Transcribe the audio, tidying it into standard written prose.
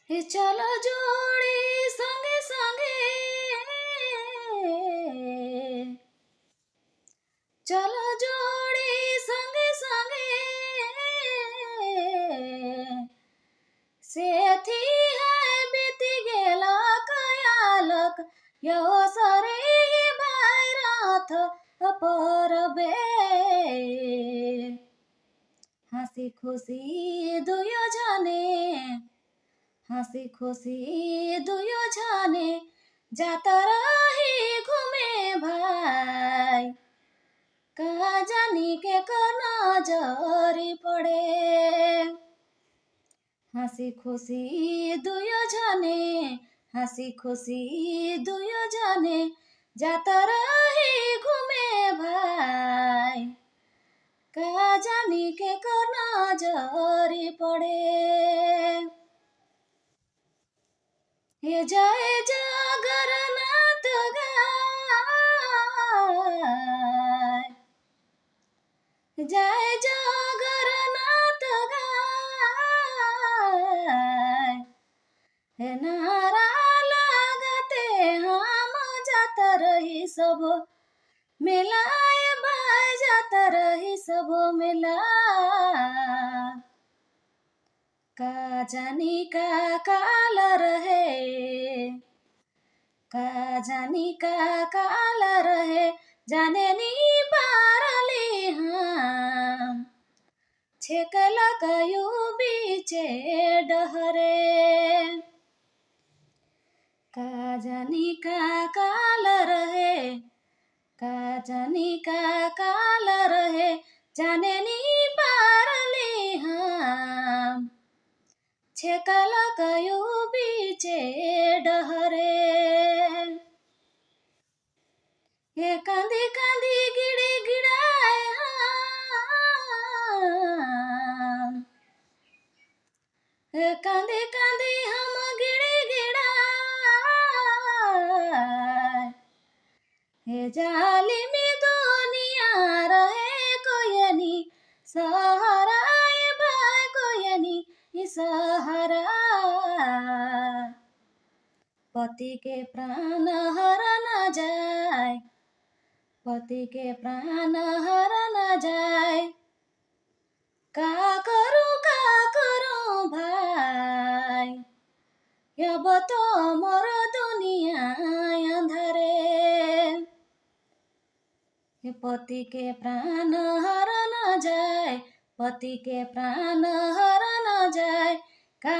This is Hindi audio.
हे चलो जोड़ी संगे संगे, चलो जोड़ी संगे संगे, सेथी है बीती गेला कयालक यो सरे बाराथ परबे, हसी खुशी दुयो जाने, हसी खुशी दुयो जाने जाता रही घूमे भाई, कहा जानी के करना जरी पड़े, हसी खुशी दुयो जाने, हसी खुशी दुयो जाने जाता रही घूमे भाई, कहा जानी के करना जरी पड़े। हे जय जगन्नाथ गाय, जय जगन्नाथ गाय, हे नारा लगाते हम जाता रही सब मिलाए भाई, जाता रही सब मिला, का जानी का काल रहे, का जानी का काल रहे जाने नी पारली हम, छेकला कयू बीचे डहरे, का जानी का काल रहे, का जानी का काल रहे जाने नी पारली हम, छेकला कयू बीचे डहरे, हे कांदी कांदी गिड़ी गिड़ाए हम, हे कांदी कांदी हम गिड़ी गिड़ाए, हे जाली में दुनिया रहे कोयनी सहारा भाई, कोयनी सहारा, पति के प्राण हर न जाए, पति के प्राण हर न जाए, का करूं भाई, अब तो मोर दुनिया अंधरे, पति के प्राण हर न जाए, पति के प्राण हर न जाए, का